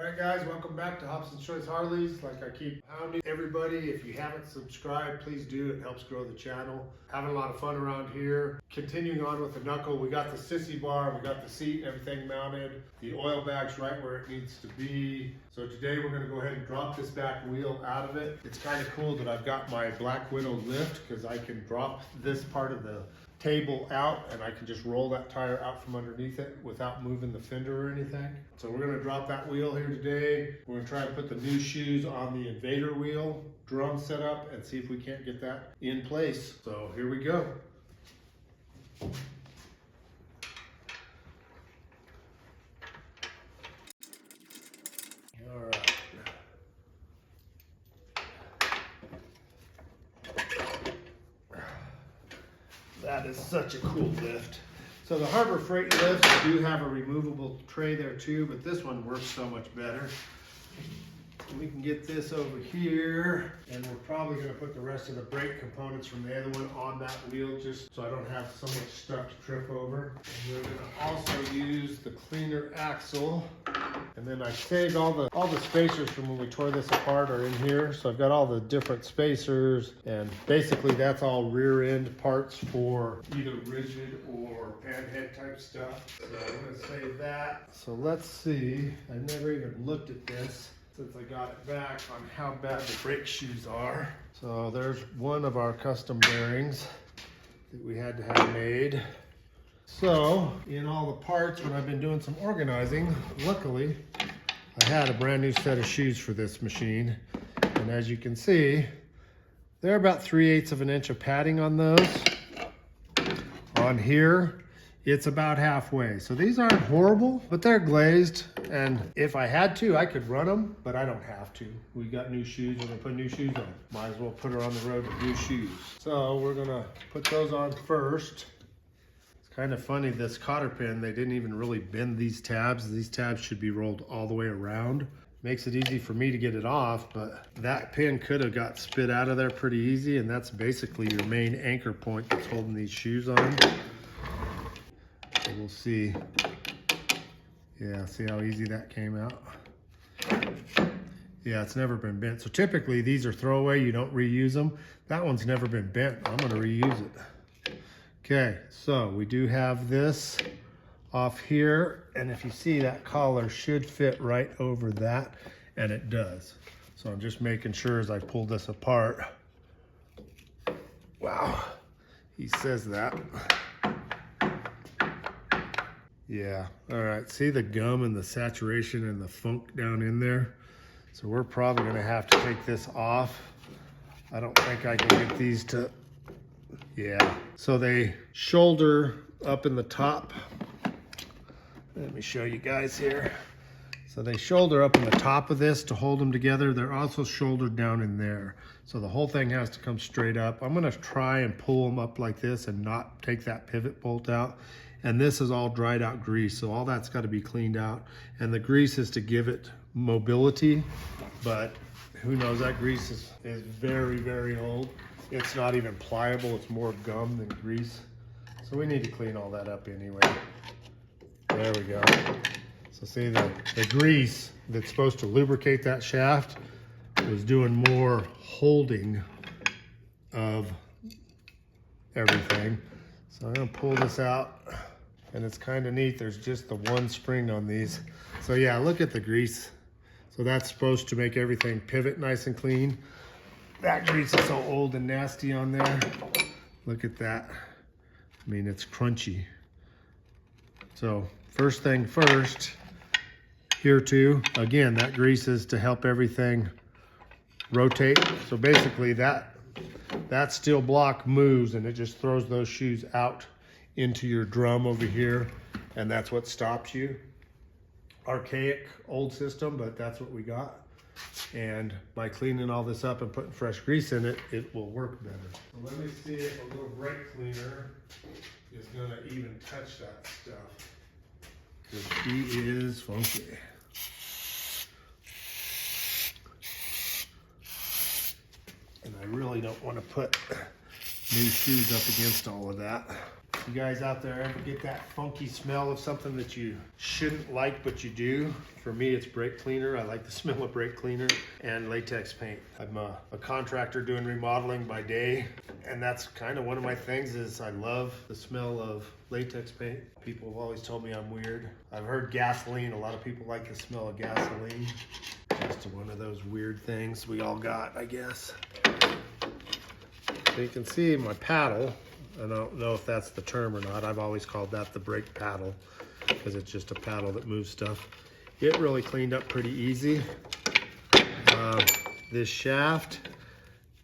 Alright guys, welcome back to Hobson's Choice Harleys. Like I keep hounding everybody, if you haven't subscribed, please do. It helps grow the channel. Having a lot of fun around here. Continuing on with the knuckle, we got the sissy bar, we got the seat and everything mounted. The oil bag's right where it needs to be. So today we're going to go ahead and drop this back wheel out of it. It's kind of cool that I've got my Black Widow lift because I can drop this part of the table out and I can just roll that tire out from underneath it without moving the fender or anything. So we're going to drop that wheel here today. We're going to try to put the new shoes on the Invader Wheel drum setup and see if we can't get that in place. So here we go. All right. That is such a cool lift. So the Harbor Freight lifts do have a removable tray there too, but this one works so much better. We can get this over here, and we're probably going to put the rest of the brake components from the other one on that wheel just so I don't have so much stuff to trip over. And we're going to also use the cleaner axle. And then I saved all the spacers from when we tore this apart are in here. So I've got all the different spacers, and basically that's all rear end parts for either rigid or panhead type stuff. So I'm going to save that. So let's see, I've never even looked at this since I got it back on how bad the brake shoes are. So there's one of our custom bearings that we had to have made. So in all the parts, when I've been doing some organizing, luckily I had a brand new set of shoes for this machine. And as you can see, they're about 3/8 of an inch of padding on those. On here, it's about halfway. So these aren't horrible, but they're glazed. And if I had to, I could run them, but I don't have to. We got new shoes, we're gonna put new shoes on. Might as well put her on the road with new shoes. So we're gonna put those on first. It's kind of funny, this cotter pin, they didn't even really bend these tabs. These tabs should be rolled all the way around. Makes it easy for me to get it off, but that pin could have got spit out of there pretty easy, and that's basically your main anchor point that's holding these shoes on. So we'll see. Yeah, see how easy that came out? Yeah, it's never been bent. So typically these are throwaway, you don't reuse them. That one's never been bent, I'm gonna reuse it. Okay, so we do have this off here, and if you see, that collar should fit right over that, and it does. So I'm just making sure as I pull this apart. Wow, he says that. Yeah, all right, see the gum and the saturation and the funk down in there? So we're probably gonna have to take this off. I don't think I can get these to, yeah. So they shoulder up in the top. Let me show you guys here. So they shoulder up in the top of this to hold them together. They're also shouldered down in there. So the whole thing has to come straight up. I'm gonna try and pull them up like this and not take that pivot bolt out. And this is all dried out grease, so all that's got to be cleaned out. And the grease is to give it mobility, but who knows, that grease is very, very old. It's not even pliable, it's more gum than grease. So we need to clean all that up anyway. There we go. So see, the grease that's supposed to lubricate that shaft was doing more holding of everything. So I'm gonna pull this out. And it's kind of neat, there's just the one spring on these. So yeah, look at the grease. So that's supposed to make everything pivot nice and clean. That grease is so old and nasty on there. Look at that. I mean, it's crunchy. So first thing first, here too, again, that grease is to help everything rotate. So basically that steel block moves and it just throws those shoes out into your drum over here, and that's what stops you. Archaic old system, but that's what we got. And by cleaning all this up and putting fresh grease in it, it will work better. So let me see if a little brake cleaner is gonna even touch that stuff, because he is funky. And I really don't want to put new shoes up against all of that. You guys out there ever get that funky smell of something that you shouldn't like, but you do? For me, it's brake cleaner. I like the smell of brake cleaner and latex paint. I'm a contractor doing remodeling by day, and that's kind of one of my things is I love the smell of latex paint. People have always told me I'm weird. I've heard gasoline. A lot of people like the smell of gasoline. Just one of those weird things we all got, I guess. So you can see my paddle. I don't know if that's the term or not. I've always called that the brake paddle because it's just a paddle that moves stuff. It really cleaned up pretty easy. This shaft,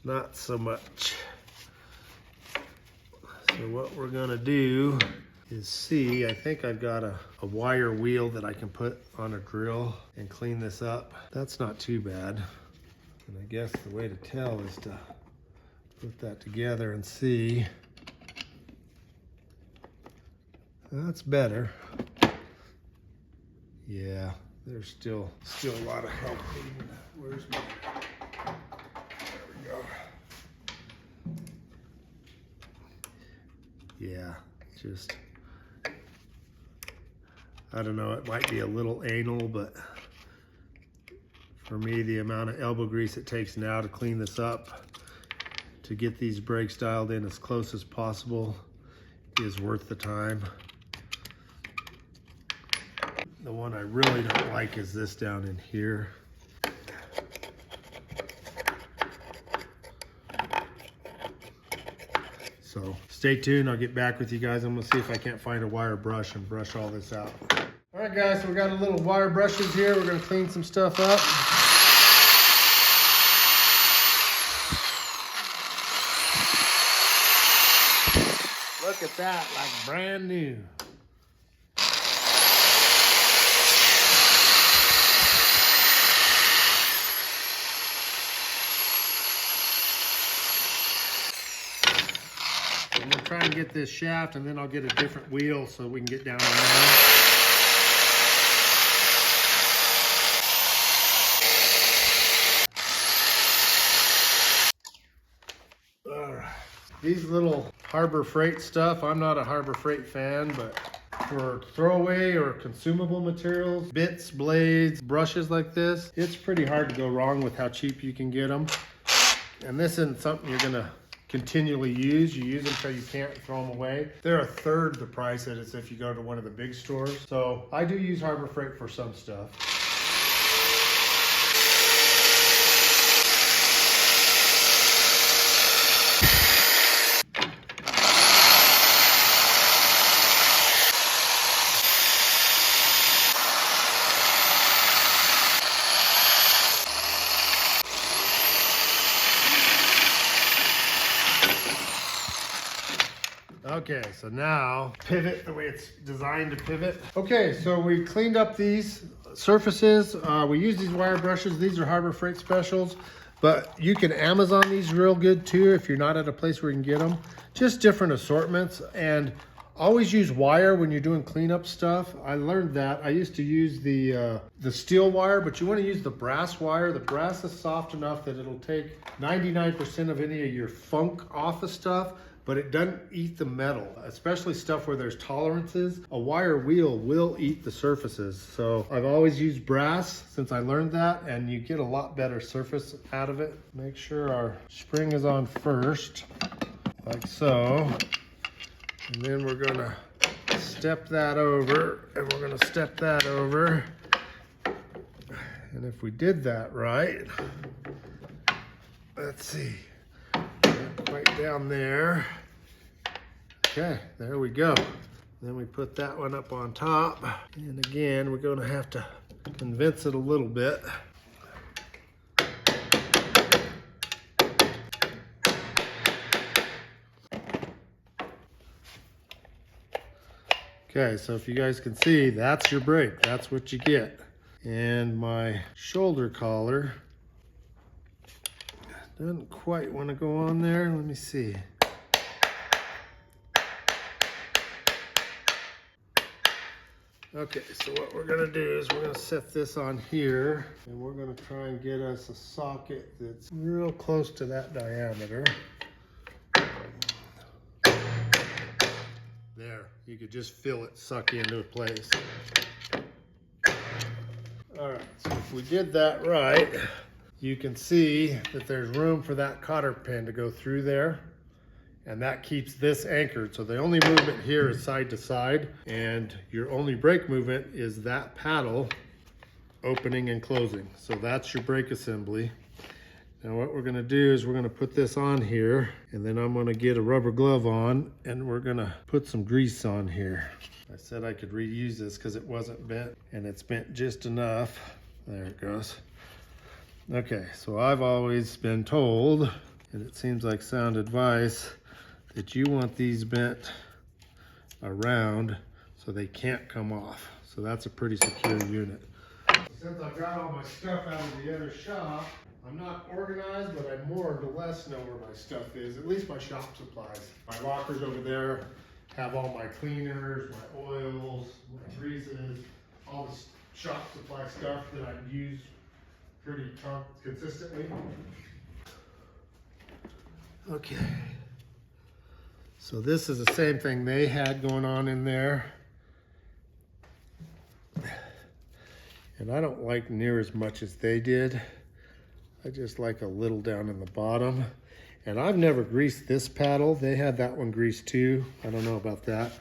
not so much. So what we're gonna do is see, I think I've got a wire wheel that I can put on a drill and clean this up. That's not too bad. And I guess the way to tell is to put that together and see. That's better. Yeah, there's still a lot of help needed. Where's my, there we go. Yeah, just, I don't know, it might be a little anal, but for me, the amount of elbow grease it takes now to clean this up, to get these brakes dialed in as close as possible, is worth the time. The one I really don't like is this down in here. So stay tuned, I'll get back with you guys. I'm gonna see if I can't find a wire brush and brush all this out. All right guys, so we got a little wire brushes here. We're gonna clean some stuff up. Look at that, like brand new. I'm gonna try and get this shaft, and then I'll get a different wheel so we can get down in there. All right. These little Harbor Freight stuff, I'm not a Harbor Freight fan, but for throwaway or consumable materials, bits, blades, brushes like this, it's pretty hard to go wrong with how cheap you can get them. And this isn't something you're gonna continually use. You use them until you can't, throw them away. They're a third the price that it's if you go to one of the big stores. So I do use Harbor Freight for some stuff. Okay, so now pivot the way it's designed to pivot. Okay, so we cleaned up these surfaces. We use these wire brushes. These are Harbor Freight specials, but you can Amazon these real good too if you're not at a place where you can get them. Just different assortments, and always use wire when you're doing cleanup stuff. I learned that. I used to use the steel wire, but you want to use the brass wire. The brass is soft enough that it'll take 99% of any of your funk off of stuff, but it doesn't eat the metal, especially stuff where there's tolerances. A wire wheel will eat the surfaces. So I've always used brass since I learned that, and you get a lot better surface out of it. Make sure our spring is on first, like so. And then we're gonna step that over, and we're gonna step that over. And if we did that right, let's see, right down there. Okay, there we go. Then we put that one up on top. And again, we're gonna have to convince it a little bit. Okay, so if you guys can see, that's your brake. That's what you get. And my shoulder collar doesn't quite want to go on there. Let me see. Okay, so what we're gonna do is we're gonna set this on here, and we're gonna try and get us a socket that's real close to that diameter. You could just feel it suck into place. All right, so if we did that right, you can see that there's room for that cotter pin to go through there, and that keeps this anchored. So the only movement here is side to side, and your only brake movement is that paddle opening and closing. So that's your brake assembly. Now what we're gonna do is we're gonna put this on here, and then I'm gonna get a rubber glove on, and we're gonna put some grease on here. I said I could reuse this because it wasn't bent, and it's bent just enough. There it goes. Okay, so I've always been told, and it seems like sound advice, that you want these bent around so they can't come off. So that's a pretty secure unit. Since I've got all my stuff out of the other shop, I'm not organized, but I more or less know where my stuff is, at least my shop supplies. My lockers over there have all my cleaners, my oils, my greases, all the shop supply stuff that I use pretty consistently. Okay. So this is the same thing they had going on in there. And I don't like near as much as they did. I just like a little down in the bottom. And I've never greased this paddle. They had that one greased too. I don't know about that.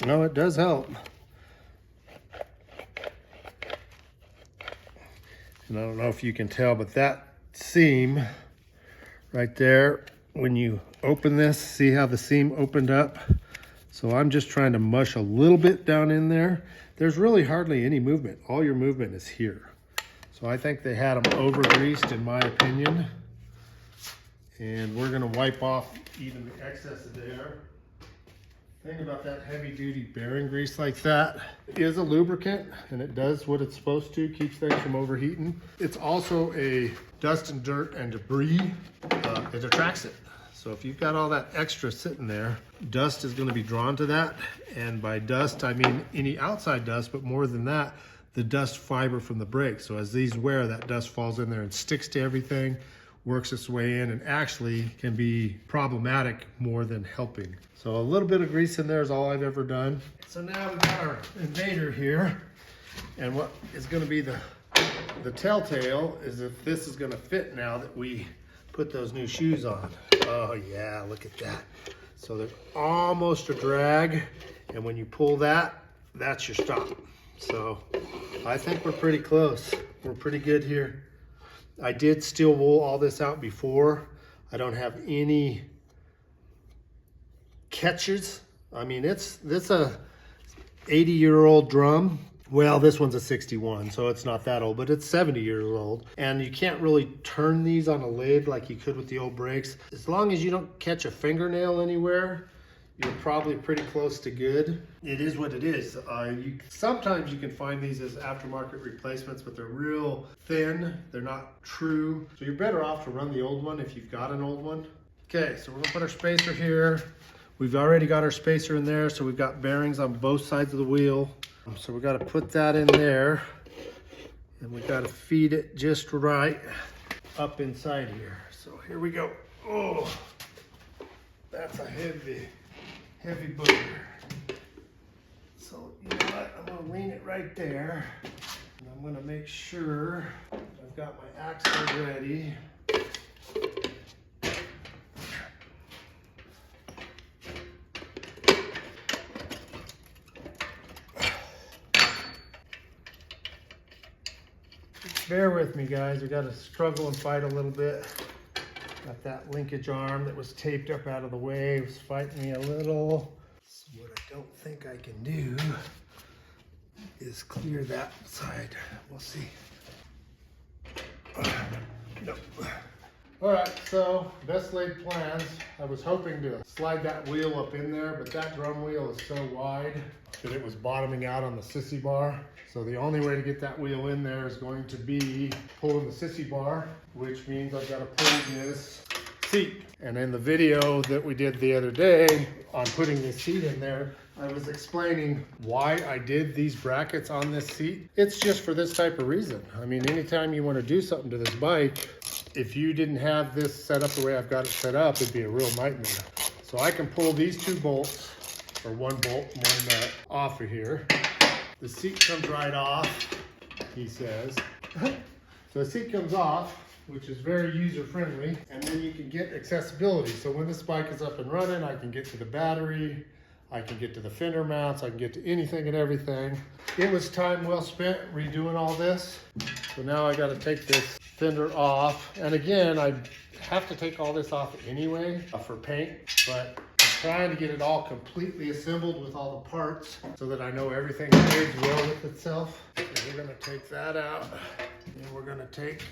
No, it does help. And I don't know if you can tell, but that seam right there, when you open this, see how the seam opened up? So I'm just trying to mush a little bit down in there. There's really hardly any movement. All your movement is here. So I think they had them over greased in my opinion. And we're gonna wipe off even the excess of there. Thing about that heavy duty bearing grease like that is a lubricant, and it does what it's supposed to, keeps things from overheating. It's also a dust and dirt and debris, it attracts it. So if you've got all that extra sitting there, dust is gonna be drawn to that. And by dust, I mean any outside dust, but more than that, the dust fiber from the brake. So as these wear, that dust falls in there and sticks to everything, works its way in, and actually can be problematic more than helping. So a little bit of grease in there is all I've ever done. So now we've got our Invader here, and what is gonna be the telltale is if this is gonna fit now that we put those new shoes on. Oh yeah, look at that. So there's almost a drag, and when you pull that, that's your stop. So I think we're pretty close. We're pretty good here. I did steel wool all this out before. I don't have any catches. I mean, it's a 80-year-old drum. Well, this one's a 61, so it's not that old, but it's 70 years old. And you can't really turn these on a lathe like you could with the old brakes. As long as you don't catch a fingernail anywhere, you're probably pretty close to good. It is what it is. Sometimes you can find these as aftermarket replacements, but they're real thin. They're not true. So you're better off to run the old one if you've got an old one. Okay, so we're gonna put our spacer here. We've already got our spacer in there, so we've got bearings on both sides of the wheel. So we got to put that in there, and we got to feed it just right up inside here. So here we go. Oh, that's a heavy booger. So you know what? I'm gonna lean it right there, and I'm gonna make sure I've got my axle ready. Bear with me, guys. We got to struggle and fight a little bit. Got that linkage arm that was taped up out of the way. It was fighting me a little. So what I don't think I can do is clear that side. We'll see. Nope. All right, so best laid plans. I was hoping to slide that wheel up in there, but that drum wheel is so wide that it was bottoming out on the sissy bar. So the only way to get that wheel in there is going to be pulling the sissy bar, which means I've got to pull this seat. And in the video that we did the other day on putting this seat in there, I was explaining why I did these brackets on this seat. It's just for this type of reason. I mean, anytime you want to do something to this bike, if you didn't have this set up the way I've got it set up, it'd be a real nightmare. So I can pull these two bolts, or one bolt, one nut, off of here. The seat comes right off, he says. So the seat comes off, which is very user-friendly, and then you can get accessibility. So when this bike is up and running, I can get to the battery, I can get to the fender mounts, I can get to anything and everything. It was time well spent redoing all this. So now I gotta take this fender off. And again, I have to take all this off anyway for paint, but I'm trying to get it all completely assembled with all the parts so that I know everything plays well with itself. So we're gonna take that out, and we're gonna take,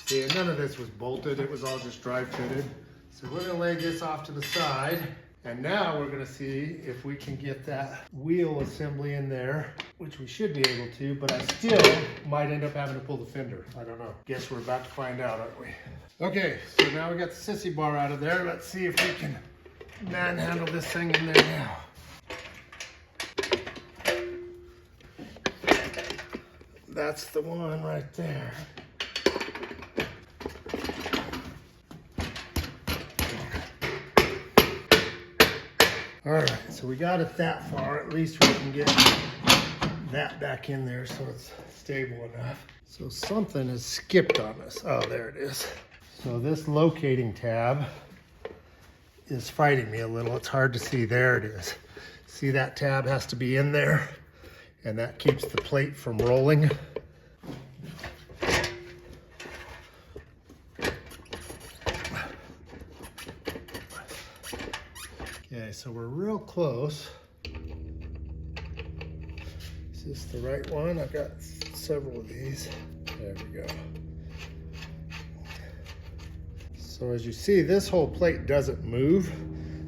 see, none of this was bolted, it was all just drive fitted. So we're gonna lay this off to the side, and now we're gonna see if we can get that wheel assembly in there, which we should be able to, but I still might end up having to pull the fender. I don't know. Guess we're about to find out, aren't we? Okay, so now we got the sissy bar out of there. Let's see if we can manhandle this thing in there now. That's the one right there. All right, so we got it that far. At least we can get that back in there so it's stable enough. So something has skipped on us. Oh, there it is. So this locating tab is fighting me a little. It's hard to see. There it is. See, that tab has to be in there, and that keeps the plate from rolling. Okay, so we're real close. Is this the right one? I've got several of these. There we go. So as you see, this whole plate doesn't move.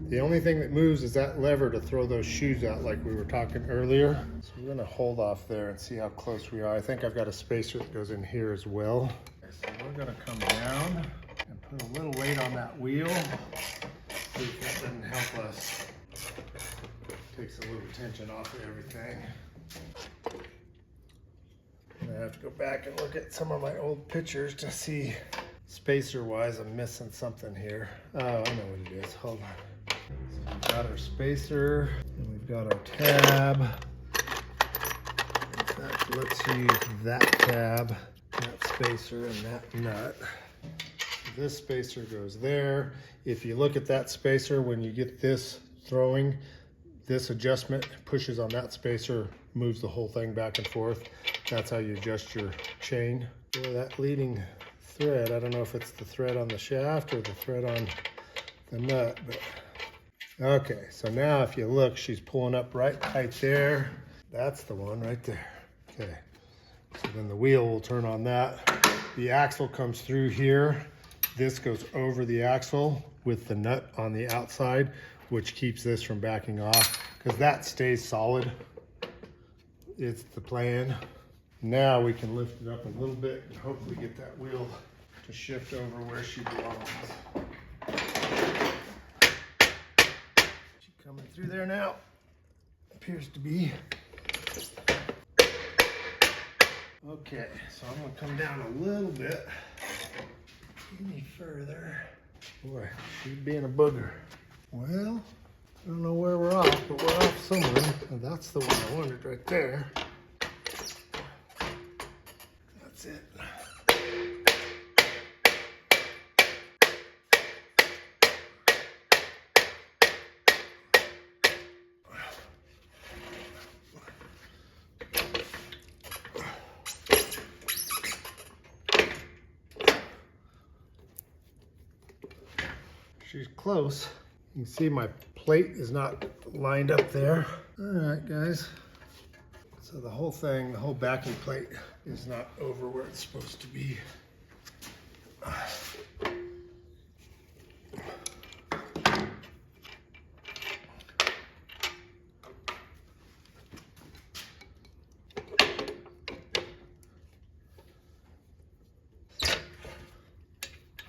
The only thing that moves is that lever to throw those shoes out like we were talking earlier. So we're gonna hold off there and see how close we are. I think I've got a spacer that goes in here as well. Okay, so we're gonna come down and put a little weight on that wheel. See if that doesn't help us. Takes a little tension off of everything. I have to go back and look at some of my old pictures to see spacer wise I'm missing something here. Oh, I know what it is. Hold on. So we've got our spacer and we've got our tab. In fact, let's use that tab, that spacer, and that nut. This spacer goes there. If you look at that spacer, when you get this throwing, this adjustment pushes on that spacer, moves the whole thing back and forth. That's how you adjust your chain. Well, that leading thread, I don't know if it's the thread on the shaft or the thread on the nut, but okay. So now if you look, she's pulling up right there. That's the one right there. Okay. So then the wheel will turn on that. The axle comes through here. This goes over the axle with the nut on the outside, which keeps this from backing off because that stays solid. It's the plan. Now we can lift it up a little bit and hopefully get that wheel to shift over where she belongs. She coming through there now? Appears to be. Okay, so I'm gonna come down a little bit. Any further. Boy, she's being a booger. Well, I don't know where we're off, but we're off somewhere. And that's the one I wanted right there. That's it. She's close. You can see my plate is not lined up there. All right, guys. So the whole thing, the whole backing plate is not over where it's supposed to be.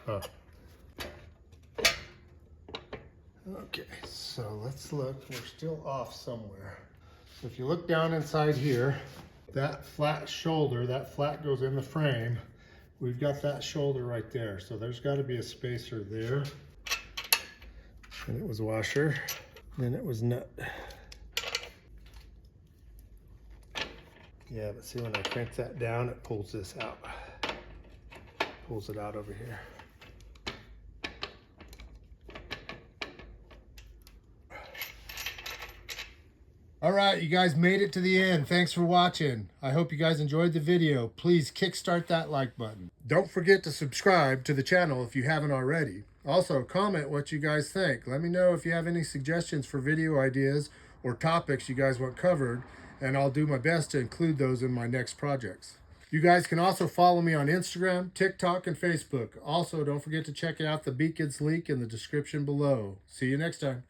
Huh. Okay, so let's look. We're still off somewhere. So if you look down inside here, that flat shoulder, that flat goes in the frame. We've got that shoulder right there. So there's got to be a spacer there. And it was washer. Then it was nut. Yeah, but see, when I crank that down, it pulls this out. Pulls it out over here. All right, you guys made it to the end. Thanks for watching. I hope you guys enjoyed the video. Please kickstart that like button. Don't forget to subscribe to the channel if you haven't already. Also, comment what you guys think. Let me know if you have any suggestions for video ideas or topics you guys want covered, and I'll do my best to include those in my next projects. You guys can also follow me on Instagram, TikTok, and Facebook. Also, don't forget to check out the Beacons link in the description below. See you next time.